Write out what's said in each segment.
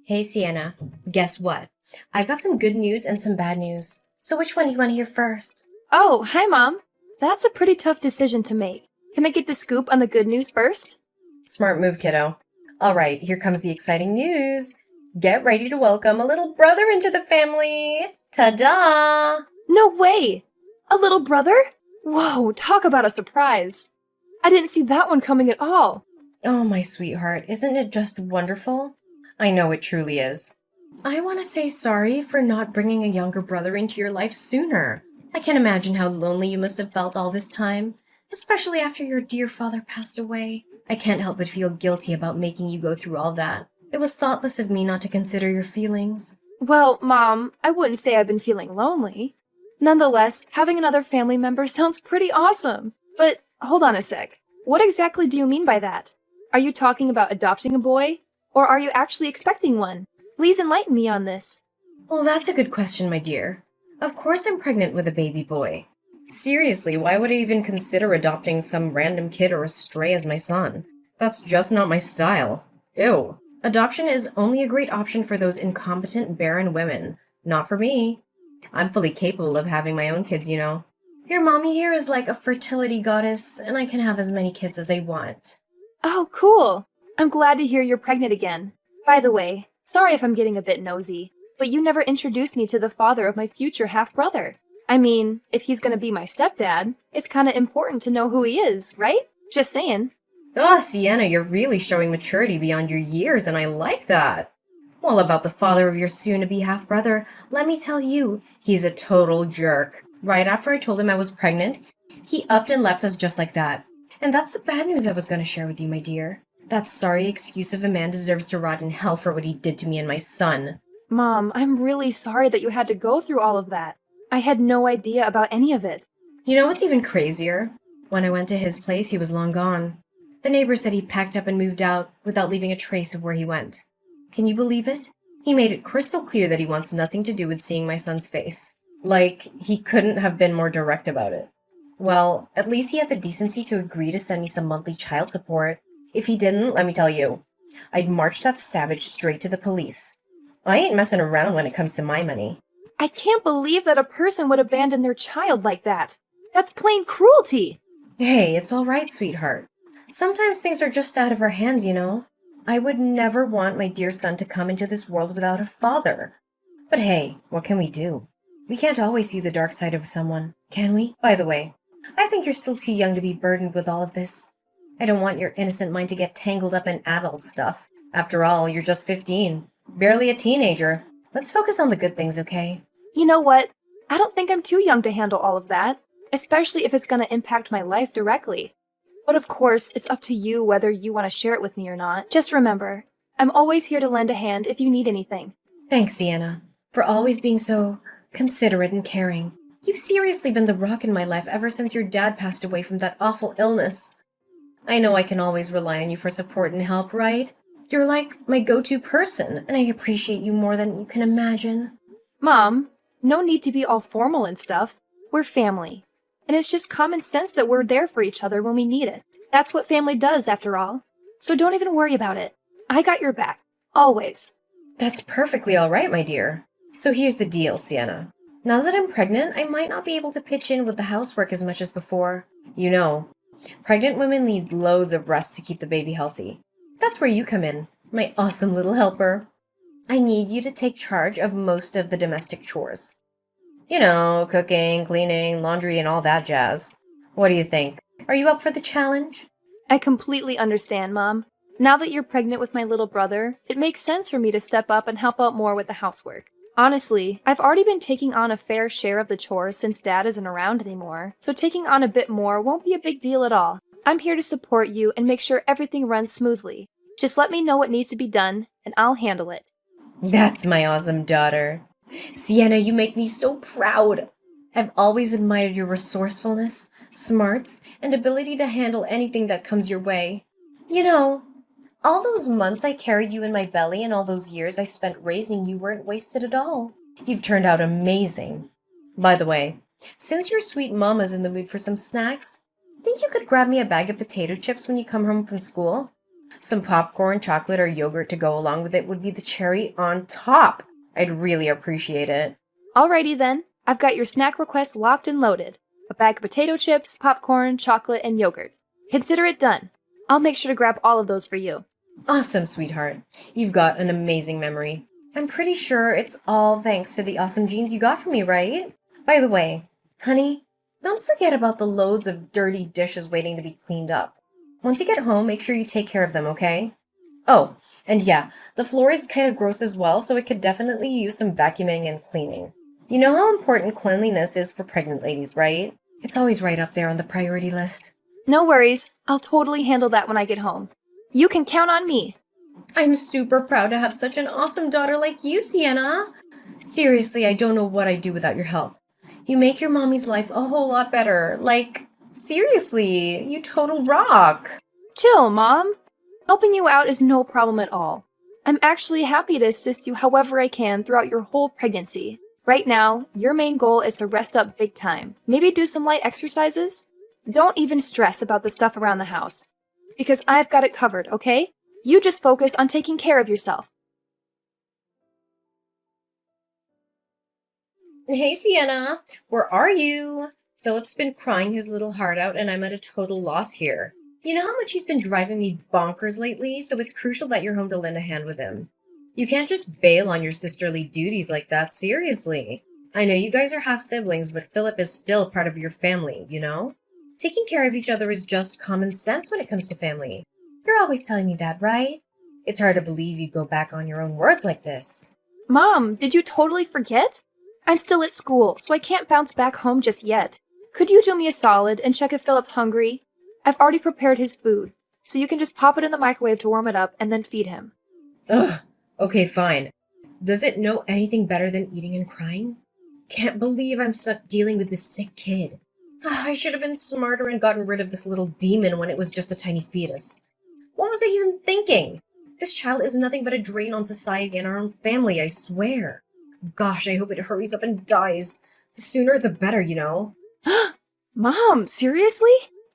Hey, Sienna. Guess what? I've got some good news and some bad news. So which one do you want to hear first? Oh, hi, Mom. That's a pretty tough decision to make. Can I get the scoop on the good news first? Smart move, kiddo. All right, here comes the exciting news. Get ready to welcome a little brother into the family. Ta-da! No way! A little brother? Whoa, talk about a surprise. I didn't see that one coming at all. Oh, my sweetheart, isn't it just wonderful? I know it truly is. I want to say sorry for not bringing a younger brother into your life sooner. I can imagine how lonely you must have felt all this time, especially after your dear father passed away. I can't help but feel guilty about making you go through all that. It was thoughtless of me not to consider your feelings. Well, Mom, I wouldn't say I've been feeling lonely. Nonetheless, having another family member sounds pretty awesome. But hold on a sec. What exactly do you mean by that? Are you talking about adopting a boy? Or are you actually expecting one? Please enlighten me on this. Well, that's a good question, my dear. Of course I'm pregnant with a baby boy. Seriously, why would I even consider adopting some random kid or a stray as my son? That's just not my style. Ew. Adoption is only a great option for those incompetent, barren women. Not for me. I'm fully capable of having my own kids, you know. Your mommy here is like a fertility goddess, and I can have as many kids as I want. Oh, cool. I'm glad to hear you're pregnant again. By the way, sorry if I'm getting a bit nosy, but you never introduced me to the father of my future half-brother. I mean, if he's gonna be my stepdad, it's kinda important to know who he is, right? Just saying. Oh, Sienna, you're really showing maturity beyond your years, and I like that. Well, about the father of your soon-to-be half-brother, let me tell you, he's a total jerk. Right after I told him I was pregnant, he upped and left us just like that. And that's the bad news I was going to share with you, my dear. That sorry excuse of a man deserves to rot in hell for what he did to me and my son. Mom, I'm really sorry that you had to go through all of that. I had no idea about any of it. You know what's even crazier? When I went to his place, he was long gone. The neighbor said he packed up and moved out without leaving a trace of where he went. Can you believe it? He made it crystal clear that he wants nothing to do with seeing my son's face. Like, he couldn't have been more direct about it. Well, at least he had the decency to agree to send me some monthly child support. If he didn't, let me tell you, I'd march that savage straight to the police. I ain't messing around when it comes to my money. I can't believe that a person would abandon their child like that. That's plain cruelty. Hey, it's all right, sweetheart. Sometimes things are just out of our hands, you know. I would never want my dear son to come into this world without a father. But hey, what can we do? We can't always see the dark side of someone, can we? By the way, I think you're still too young to be burdened with all of this. I don't want your innocent mind to get tangled up in adult stuff. After all, you're just 15, barely a teenager. Let's focus on the good things, okay? You know what? I don't think I'm too young to handle all of that, especially if it's gonna impact my life directly. But of course, it's up to you whether you want to share it with me or not. Just remember, I'm always here to lend a hand if you need anything. Thanks, Sienna, for always being so considerate and caring. You've seriously been the rock in my life ever since your dad passed away from that awful illness. I know I can always rely on you for support and help, right? You're like my go-to person, and I appreciate you more than you can imagine. Mom, no need to be all formal and stuff. We're family. And it's just common sense that we're there for each other when we need it. That's what family does, after all. So don't even worry about it. I got your back. Always. That's perfectly all right, my dear. So here's the deal, Sienna. Now that I'm pregnant, I might not be able to pitch in with the housework as much as before. You know, pregnant women need loads of rest to keep the baby healthy. That's where you come in, my awesome little helper. I need you to take charge of most of the domestic chores. You know, cooking, cleaning, laundry, and all that jazz. What do you think? Are you up for the challenge? I completely understand, Mom. Now that you're pregnant with my little brother, it makes sense for me to step up and help out more with the housework. Honestly, I've already been taking on a fair share of the chores since Dad isn't around anymore, so taking on a bit more won't be a big deal at all. I'm here to support you and make sure everything runs smoothly. Just let me know what needs to be done, and I'll handle it. That's my awesome daughter. Sienna, you make me so proud. I've always admired your resourcefulness, smarts, and ability to handle anything that comes your way. You know, all those months I carried you in my belly and all those years I spent raising you weren't wasted at all. You've turned out amazing. By the way, since your sweet mama's in the mood for some snacks, think you could grab me a bag of potato chips when you come home from school? Some popcorn, chocolate, or yogurt to go along with it would be the cherry on top. I'd really appreciate it. Alrighty then, I've got your snack requests locked and loaded. A bag of potato chips, popcorn, chocolate, and yogurt. Consider it done. I'll make sure to grab all of those for you. Awesome, sweetheart. You've got an amazing memory. I'm pretty sure it's all thanks to the awesome genes you got from me, right? By the way, honey, don't forget about the loads of dirty dishes waiting to be cleaned up. Once you get home, make sure you take care of them, okay? Oh, and yeah, the floor is kind of gross as well, so it could definitely use some vacuuming and cleaning. You know how important cleanliness is for pregnant ladies, right? It's always right up there on the priority list. No worries, I'll totally handle that when I get home. You can count on me. I'm super proud to have such an awesome daughter like you, Sienna. Seriously, I don't know what I'd do without your help. You make your mommy's life a whole lot better. Like, seriously, you total rock. Chill, Mom. Helping you out is no problem at all. I'm actually happy to assist you however I can throughout your whole pregnancy. Right now, your main goal is to rest up big time. Maybe do some light exercises? Don't even stress about the stuff around the house. Because I've got it covered, okay? You just focus on taking care of yourself. Hey, Sienna, where are you? Philip's been crying his little heart out, and I'm at a total loss here. You know how much he's been driving me bonkers lately, so it's crucial that you're home to lend a hand with him. You can't just bail on your sisterly duties like that, seriously. I know you guys are half-siblings, but Philip is still part of your family, you know? Taking care of each other is just common sense when it comes to family. You're always telling me that, right? It's hard to believe you'd go back on your own words like this. Mom, did you totally forget? I'm still at school, so I can't bounce back home just yet. Could you do me a solid and check if Philip's hungry? I've already prepared his food, so you can just pop it in the microwave to warm it up and then feed him. Ugh, okay, fine. Does it know anything better than eating and crying? Can't believe I'm stuck dealing with this sick kid. I should have been smarter and gotten rid of this little demon when it was just a tiny fetus. What was I even thinking? This child is nothing but a drain on society and our own family, I swear. Gosh, I hope it hurries up and dies. The sooner the better, you know. Mom, seriously?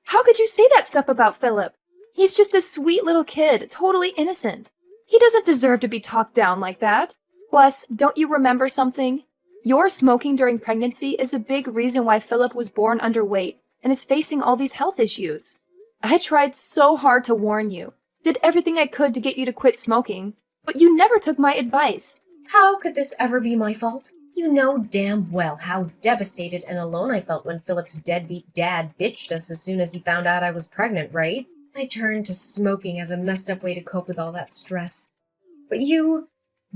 How could you say that stuff about Philip? He's just a sweet little kid, totally innocent. He doesn't deserve to be talked down like that. Plus, don't you remember something? Your smoking during pregnancy is a big reason why Philip was born underweight and is facing all these health issues. I tried so hard to warn you, did everything I could to get you to quit smoking, but you never took my advice. How could this ever be my fault? You know damn well how devastated and alone I felt when Philip's deadbeat dad ditched us as soon as he found out I was pregnant, right? I turned to smoking as a messed up way to cope with all that stress. But you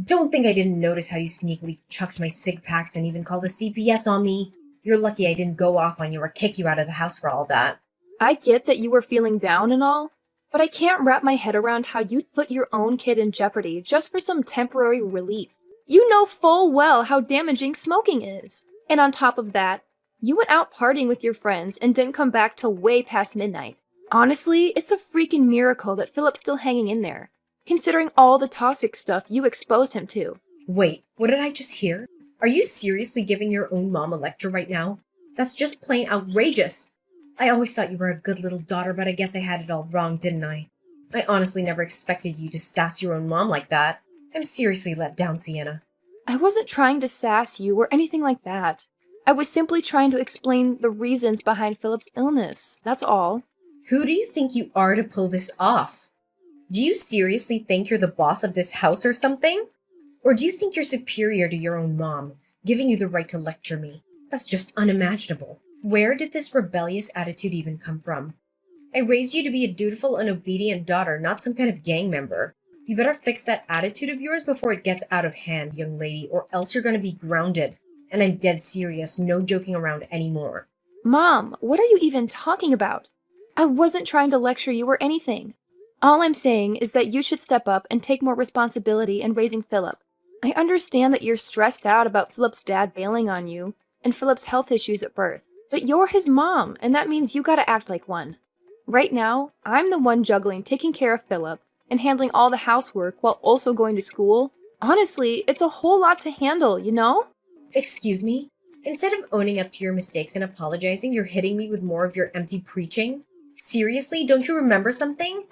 don't think I didn't notice how you sneakily chucked my cig packs and even called the CPS on me. You're lucky I didn't go off on you or kick you out of the house for all that. I get that you were feeling down and all, but I can't wrap my head around how you'd put your own kid in jeopardy just for some temporary relief. You know full well how damaging smoking is. And on top of that, you went out partying with your friends and didn't come back till way past midnight. Honestly, it's a freaking miracle that Philip's still hanging in there, considering all the toxic stuff you exposed him to. Wait, what did I just hear? Are you seriously giving your own mom a lecture right now? That's just plain outrageous. I always thought you were a good little daughter, but I guess I had it all wrong, didn't I? I honestly never expected you to sass your own mom like that. I'm seriously let down, Sienna. I wasn't trying to sass you or anything like that. I was simply trying to explain the reasons behind Philip's illness, that's all. Who do you think you are to pull this off? Do you seriously think you're the boss of this house or something? Or do you think you're superior to your own mom, giving you the right to lecture me? That's just unimaginable. Where did this rebellious attitude even come from? I raised you to be a dutiful and obedient daughter, not some kind of gang member. You better fix that attitude of yours before it gets out of hand, young lady, or else you're gonna be grounded. And I'm dead serious, no joking around anymore. Mom, what are you even talking about? I wasn't trying to lecture you or anything. All I'm saying is that you should step up and take more responsibility in raising Philip. I understand that you're stressed out about Philip's dad bailing on you and Philip's health issues at birth, but you're his mom, and that means you gotta act like one. Right now, I'm the one juggling taking care of Philip and handling all the housework while also going to school. Honestly, it's a whole lot to handle, you know? Excuse me? Instead of owning up to your mistakes and apologizing, you're hitting me with more of your empty preaching? Seriously, don't you remember something?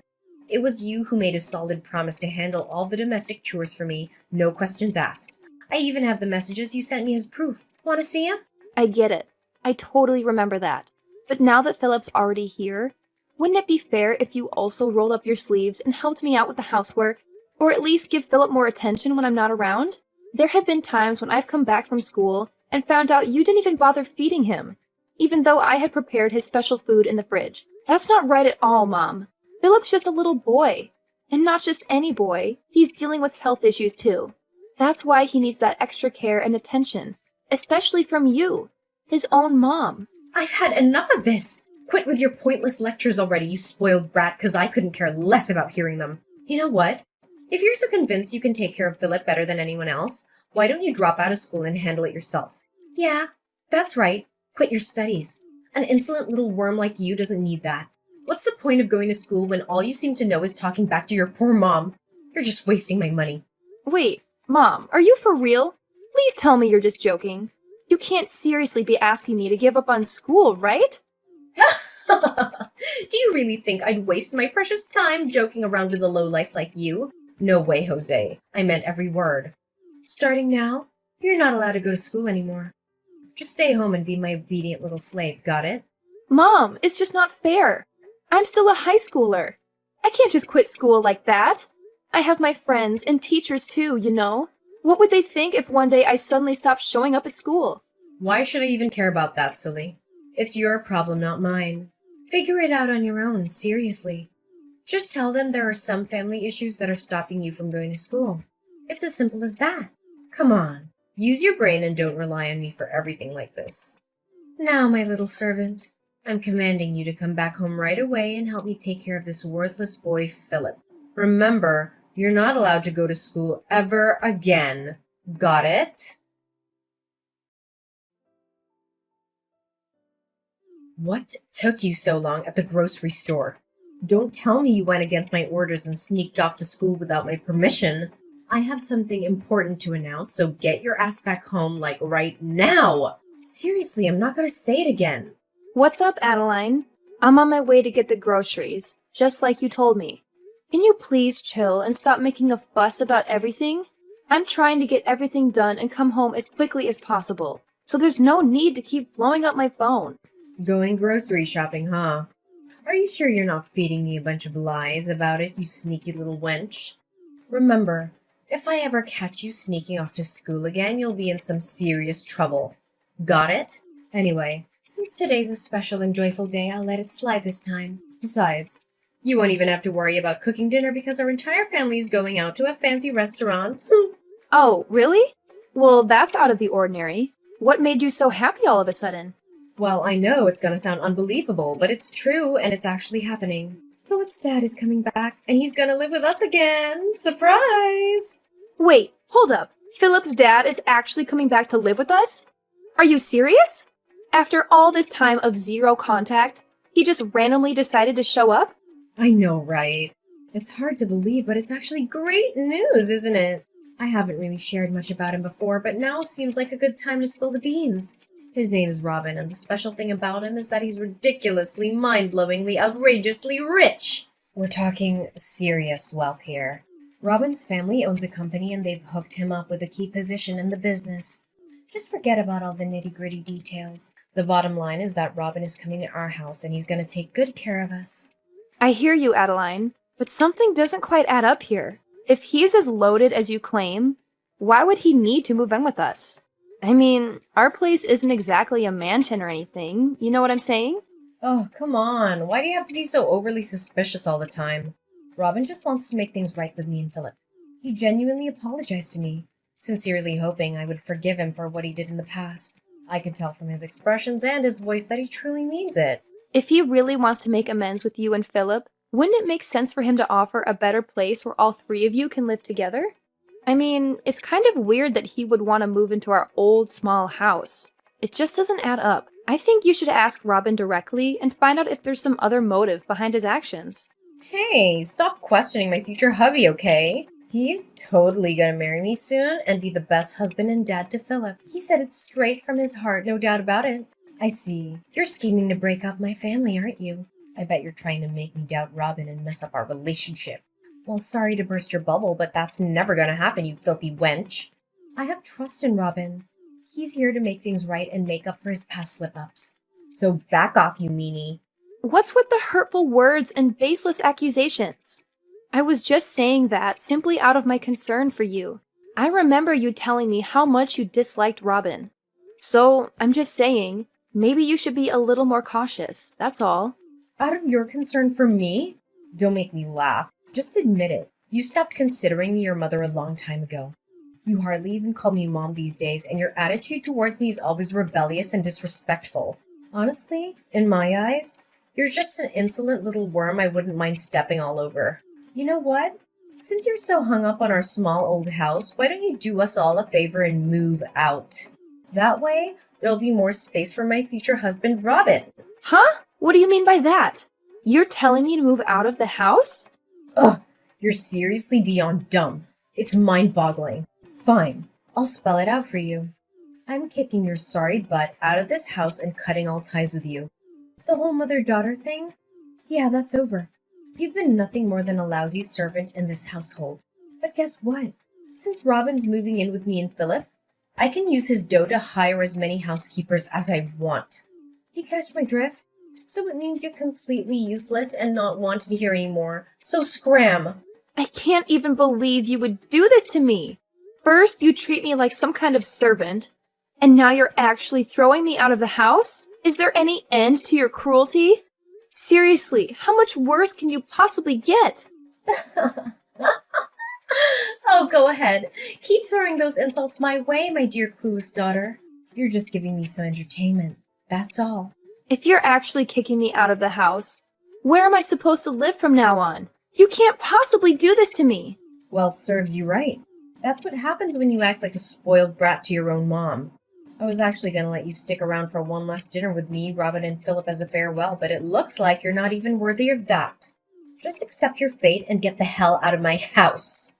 It was you who made a solid promise to handle all the domestic chores for me, no questions asked. I even have the messages you sent me as proof. Want to see 'em? I get it. I totally remember that. But now that Philip's already here, wouldn't it be fair if you also rolled up your sleeves and helped me out with the housework? Or at least give Philip more attention when I'm not around? There have been times when I've come back from school and found out you didn't even bother feeding him, even though I had prepared his special food in the fridge. That's not right at all, Mom. Philip's just a little boy. And not just any boy, he's dealing with health issues too. That's why he needs that extra care and attention, especially from you, his own mom. I've had enough of this. Quit with your pointless lectures already, you spoiled brat, because I couldn't care less about hearing them. You know what? If you're so convinced you can take care of Philip better than anyone else, why don't you drop out of school and handle it yourself? Yeah, that's right. Quit your studies. An insolent little worm like you doesn't need that. What's the point of going to school when all you seem to know is talking back to your poor mom? You're just wasting my money. Wait, Mom, are you for real? Please tell me you're just joking. You can't seriously be asking me to give up on school, right? Do you really think I'd waste my precious time joking around with a lowlife like you? No way, Jose. I meant every word. Starting now, you're not allowed to go to school anymore. Just stay home and be my obedient little slave, got it? Mom, it's just not fair. I'm still a high schooler. I can't just quit school like that. I have my friends and teachers too, you know. What would they think if one day I suddenly stopped showing up at school? Why should I even care about that, silly? It's your problem, not mine. Figure it out on your own, seriously. Just tell them there are some family issues that are stopping you from going to school. It's as simple as that. Come on, use your brain and don't rely on me for everything like this. Now, my little servant, I'm commanding you to come back home right away and help me take care of this worthless boy, Philip. Remember, you're not allowed to go to school ever again. Got it? What took you so long at the grocery store? Don't tell me you went against my orders and sneaked off to school without my permission. I have something important to announce, so get your ass back home, like, right now. Seriously, I'm not gonna say it again. What's up, Adeline? I'm on my way to get the groceries, just like you told me. Can you please chill and stop making a fuss about everything? I'm trying to get everything done and come home as quickly as possible, so there's no need to keep blowing up my phone. Going grocery shopping, huh? Are you sure you're not feeding me a bunch of lies about it, you sneaky little wench? Remember, if I ever catch you sneaking off to school again, you'll be in some serious trouble. Got it? Anyway, since today's a special and joyful day, I'll let it slide this time. Besides, you won't even have to worry about cooking dinner because our entire family is going out to a fancy restaurant. Oh, really? Well, that's out of the ordinary. What made you so happy all of a sudden? Well, I know it's gonna sound unbelievable, but it's true and it's actually happening. Philip's dad is coming back and he's gonna live with us again. Surprise! Wait, hold up. Philip's dad is actually coming back to live with us? Are you serious? After all this time of zero contact, he just randomly decided to show up? I know, right? It's hard to believe, but it's actually great news, isn't it? I haven't really shared much about him before, but now seems like a good time to spill the beans. His name is Robin, and the special thing about him is that he's ridiculously, mind-blowingly, outrageously rich. We're talking serious wealth here. Robin's family owns a company, and they've hooked him up with a key position in the business. Just forget about all the nitty-gritty details. The bottom line is that Robin is coming to our house, and he's going to take good care of us. I hear you, Adeline, but something doesn't quite add up here. If he's as loaded as you claim, why would he need to move in with us? I mean, our place isn't exactly a mansion or anything, you know what I'm saying? Oh, come on. Why do you have to be so overly suspicious all the time? Robin just wants to make things right with me and Philip. He genuinely apologized to me, sincerely hoping I would forgive him for what he did in the past. I could tell from his expressions and his voice that he truly means it. If he really wants to make amends with you and Philip, wouldn't it make sense for him to offer a better place where all three of you can live together? I mean, it's kind of weird that he would want to move into our old, small house. It just doesn't add up. I think you should ask Robin directly and find out if there's some other motive behind his actions. Hey, stop questioning my future hubby, okay? He's totally gonna marry me soon and be the best husband and dad to Philip. He said it straight from his heart, no doubt about it. I see. You're scheming to break up my family, aren't you? I bet you're trying to make me doubt Robin and mess up our relationship. Well, sorry to burst your bubble, but that's never gonna happen, you filthy wench. I have trust in Robin. He's here to make things right and make up for his past slip-ups. So back off, you meanie. What's with the hurtful words and baseless accusations? I was just saying that simply out of my concern for you. I remember you telling me how much you disliked Robin. So, I'm just saying, maybe you should be a little more cautious, that's all. Out of your concern for me? Don't make me laugh. Just admit it. You stopped considering me your mother a long time ago. You hardly even call me mom these days, and your attitude towards me is always rebellious and disrespectful. Honestly, in my eyes, you're just an insolent little worm I wouldn't mind stepping all over. You know what? Since you're so hung up on our small old house, why don't you do us all a favor and move out? That way, there'll be more space for my future husband, Robin. Huh? What do you mean by that? You're telling me to move out of the house? Ugh, you're seriously beyond dumb. It's mind-boggling. Fine, I'll spell it out for you. I'm kicking your sorry butt out of this house and cutting all ties with you. The whole mother-daughter thing? Yeah, that's over. You've been nothing more than a lousy servant in this household. But guess what? Since Robin's moving in with me and Philip, I can use his dough to hire as many housekeepers as I want. You catch my drift? So it means you're completely useless and not wanted to hear anymore. So scram! I can't even believe you would do this to me. First, you treat me like some kind of servant, and now you're actually throwing me out of the house? Is there any end to your cruelty? Seriously, how much worse can you possibly get? Oh, go ahead. Keep throwing those insults my way, my dear clueless daughter. You're just giving me some entertainment. That's all. If you're actually kicking me out of the house, where am I supposed to live from now on? You can't possibly do this to me. Well, it serves you right. That's what happens when you act like a spoiled brat to your own mom. I was actually going to let you stick around for one last dinner with me, Robin, and Philip as a farewell, but it looks like you're not even worthy of that. Just accept your fate and get the hell out of my house.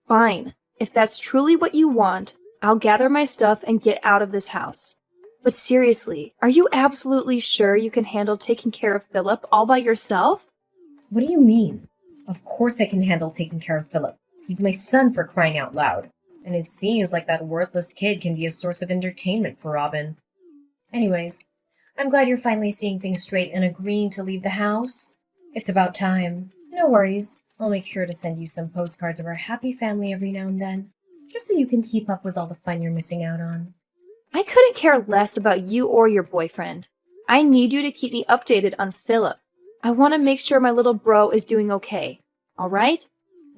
Fine. If that's truly what you want, I'll gather my stuff and get out of this house. But seriously, are you absolutely sure you can handle taking care of Philip all by yourself? What do you mean? Of course I can handle taking care of Philip. He's my son, for crying out loud. And it seems like that worthless kid can be a source of entertainment for Robin. Anyways, I'm glad you're finally seeing things straight and agreeing to leave the house. It's about time. No worries. I'll make sure to send you some postcards of our happy family every now and then, just so you can keep up with all the fun you're missing out on. I couldn't care less about you or your boyfriend. I need you to keep me updated on Philip. I want to make sure my little bro is doing okay. All right?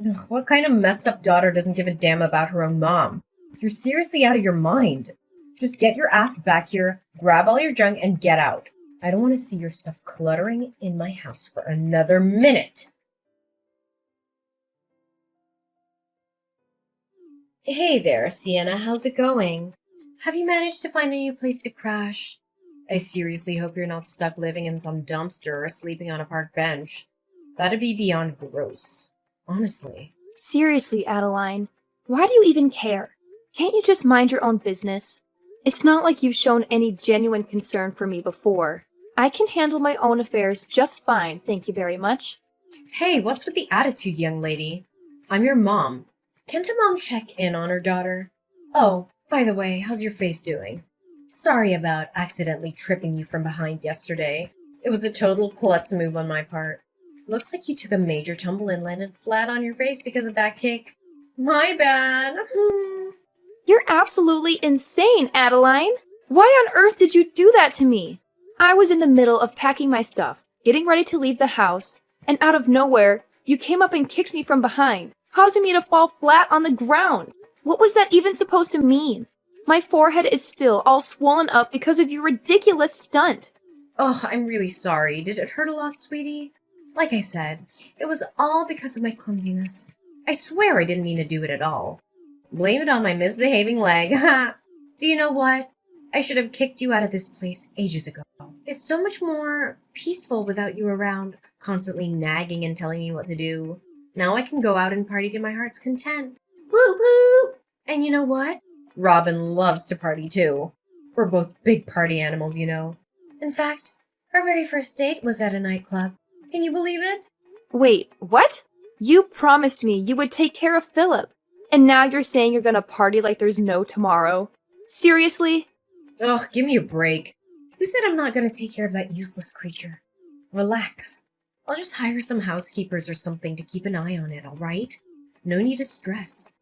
Ugh, what kind of messed up daughter doesn't give a damn about her own mom? You're seriously out of your mind. Just get your ass back here, grab all your junk, and get out. I don't want to see your stuff cluttering in my house for another minute. Hey there, Sienna. How's it going? Have you managed to find a new place to crash? I seriously hope you're not stuck living in some dumpster or sleeping on a park bench. That'd be beyond gross. Honestly. Seriously, Adeline, why do you even care? Can't you just mind your own business? It's not like you've shown any genuine concern for me before. I can handle my own affairs just fine, thank you very much. Hey, what's with the attitude, young lady? I'm your mom. Can't a mom check in on her daughter? Oh, by the way, how's your face doing? Sorry about accidentally tripping you from behind yesterday. It was a total klutz move on my part. Looks like you took a major tumble and landed flat on your face because of that kick. My bad. You're absolutely insane, Adeline! Why on earth did you do that to me? I was in the middle of packing my stuff, getting ready to leave the house, and out of nowhere, you came up and kicked me from behind, causing me to fall flat on the ground. What was that even supposed to mean? My forehead is still all swollen up because of your ridiculous stunt. Oh, I'm really sorry. Did it hurt a lot, sweetie? Like I said, it was all because of my clumsiness. I swear I didn't mean to do it at all. Blame it on my misbehaving leg. Do you know what? I should have kicked you out of this place ages ago. It's so much more peaceful without you around, constantly nagging and telling me what to do. Now I can go out and party to my heart's content. Woo woo! And you know what? Robin loves to party too. We're both big party animals, you know. In fact, Our very first date was at a nightclub. Can you believe it? Wait, what? You promised me you would take care of Philip, and now you're saying you're gonna party like there's no tomorrow? Seriously? Ugh, give me a break. Who said I'm not gonna take care of that useless creature? Relax. I'll just hire some housekeepers or something to keep an eye on it, alright? No need to stress.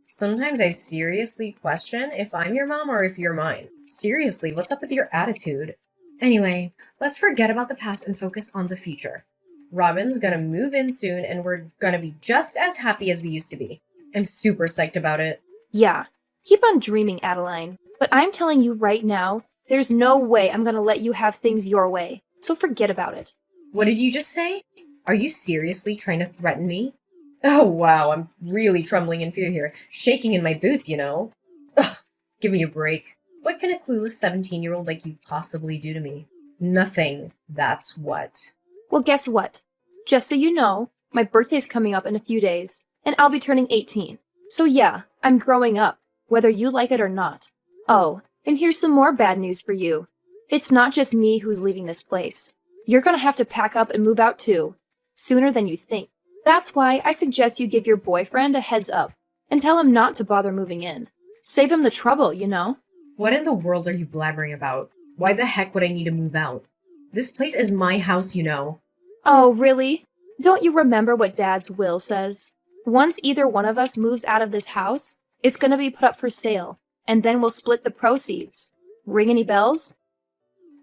Sometimes I seriously question if I'm your mom or if you're mine. Seriously, what's up with your attitude? Anyway, let's forget about the past and focus on the future. Robin's gonna move in soon and we're gonna be just as happy as we used to be. I'm super psyched about it. Yeah, keep on dreaming, Adeline. But I'm telling you right now, there's no way I'm gonna let you have things your way. So forget about it. What did you just say? Are you seriously trying to threaten me? Oh wow, I'm really trembling in fear here. Shaking in my boots, you know? Ugh, give me a break. What can a clueless 17-year-old like you possibly do to me? Nothing, that's what. Well, guess what? Just so you know, my birthday's coming up in a few days, and I'll be turning 18. So yeah, I'm growing up, whether you like it or not. Oh, and here's some more bad news for you. It's not just me who's leaving this place. You're gonna have to pack up and move out too, sooner than you think. That's why I suggest you give your boyfriend a heads up and tell him not to bother moving in. Save him the trouble, you know? What in the world are you blabbering about? Why the heck would I need to move out? This place is my house, you know. Oh, really? Don't you remember what Dad's will says? Once either one of us moves out of this house, it's gonna be put up for sale, and then we'll split the proceeds. Ring any bells?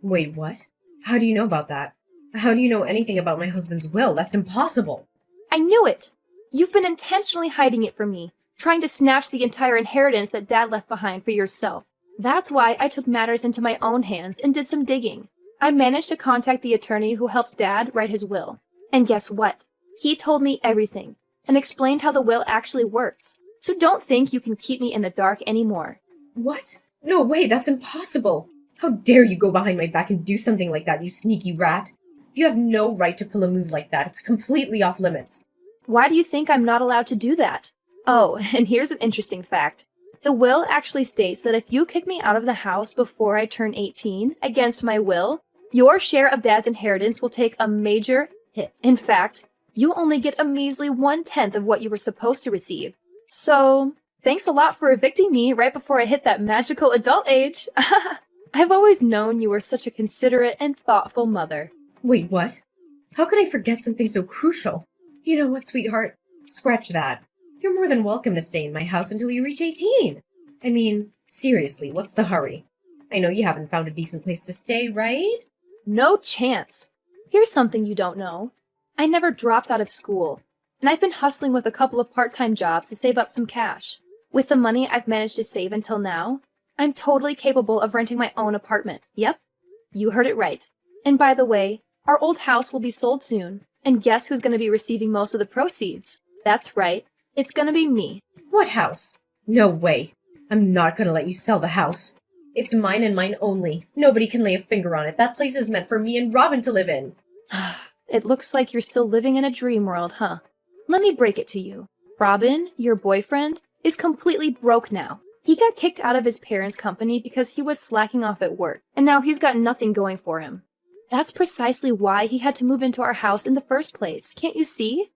Wait, what? How do you know about that? How do you know anything about my husband's will? That's impossible. I knew it! You've been intentionally hiding it from me, trying to snatch the entire inheritance that Dad left behind for yourself. That's why I took matters into my own hands and did some digging. I managed to contact the attorney who helped Dad write his will. And guess what? He told me everything and explained how the will actually works. So don't think you can keep me in the dark anymore. What? No way, that's impossible. How dare you go behind my back and do something like that, you sneaky rat? You have no right to pull a move like that. It's completely off limits. Why do you think I'm not allowed to do that? Oh, and here's an interesting fact. The will actually states that if you kick me out of the house before I turn 18, against my will, your share of Dad's inheritance will take a major hit. In fact, you only get a measly 1/10 of what you were supposed to receive. So, thanks a lot for evicting me right before I hit that magical adult age. I've always known you were such a considerate and thoughtful mother. Wait, what? How could I forget something so crucial? You know what, sweetheart? Scratch that. You're more than welcome to stay in my house until you reach 18. I mean, seriously, what's the hurry? I know you haven't found a decent place to stay, right? No chance. Here's something you don't know. I never dropped out of school, and I've been hustling with a couple of part-time jobs to save up some cash. With the money I've managed to save until now, I'm totally capable of renting my own apartment. Yep, you heard it right. And by the way, our old house will be sold soon, and guess who's going to be receiving most of the proceeds? That's right, it's going to be me. What house? No way. I'm not gonna let you sell the house. It's mine and mine only. Nobody can lay a finger on it. That place is meant for me and Robin to live in. It looks like you're still living in a dream world, huh? Let me break it to you. Robin, your boyfriend, is completely broke now. He got kicked out of his parents' company because he was slacking off at work, and now he's got nothing going for him. That's precisely why he had to move into our house in the first place, can't you see?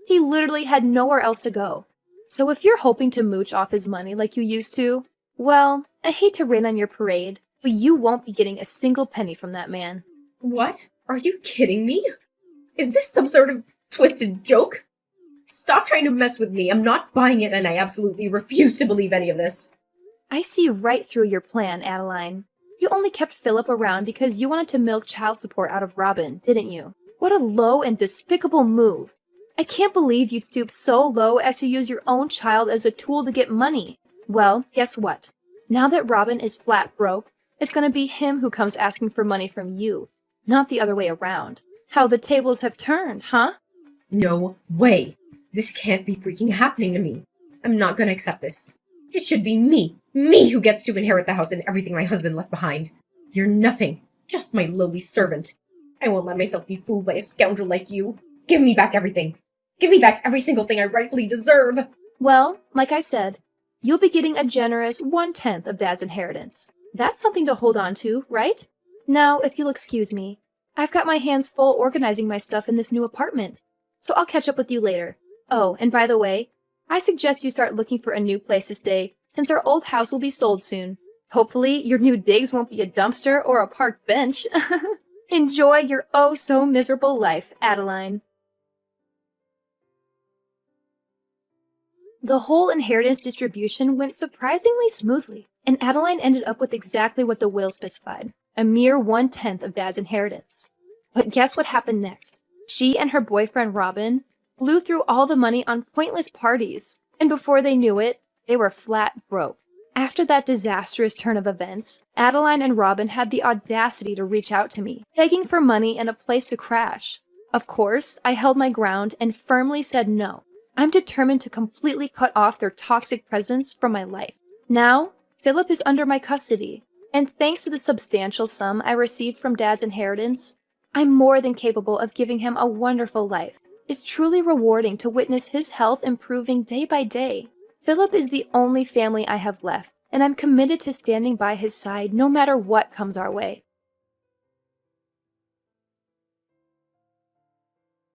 He literally had nowhere else to go. So if you're hoping to mooch off his money like you used to, well, I hate to rain on your parade, but you won't be getting a single penny from that man. What? Are you kidding me? Is this some sort of twisted joke? Stop trying to mess with me. I'm not buying it and I absolutely refuse to believe any of this. I see right through your plan, Adeline. You only kept Philip around because you wanted to milk child support out of Robin, didn't you? What a low and despicable move. I can't believe you'd stoop so low as to use your own child as a tool to get money. Well, guess what? Now that Robin is flat broke, it's gonna be him who comes asking for money from you, not the other way around. How the tables have turned, huh? No way. This can't be freaking happening to me. I'm not gonna accept this. It should be me who gets to inherit the house and everything my husband left behind. You're nothing, just my lowly servant. I won't let myself be fooled by a scoundrel like you. Give me back everything. Give me back every single thing I rightfully deserve. Well, like I said, you'll be getting a generous 1/10 of Dad's inheritance. That's something to hold on to, right? Now, if you'll excuse me, I've got my hands full organizing my stuff in this new apartment, so I'll catch up with you later. Oh, and by the way, I suggest you start looking for a new place to stay, since our old house will be sold soon. Hopefully, your new digs won't be a dumpster or a park bench. Enjoy your oh-so-miserable life, Adeline. The whole inheritance distribution went surprisingly smoothly, and Adeline ended up with exactly what the will specified, a mere 1/10 of Dad's inheritance. But guess what happened next? She and her boyfriend Robin blew through all the money on pointless parties, and before they knew it, they were flat broke. After that disastrous turn of events, Adeline and Robin had the audacity to reach out to me, begging for money and a place to crash. Of course, I held my ground and firmly said no. I'm determined to completely cut off their toxic presence from my life. Now, Philip is under my custody, and thanks to the substantial sum I received from Dad's inheritance, I'm more than capable of giving him a wonderful life. It's truly rewarding to witness his health improving day by day. Philip is the only family I have left, and I'm committed to standing by his side no matter what comes our way.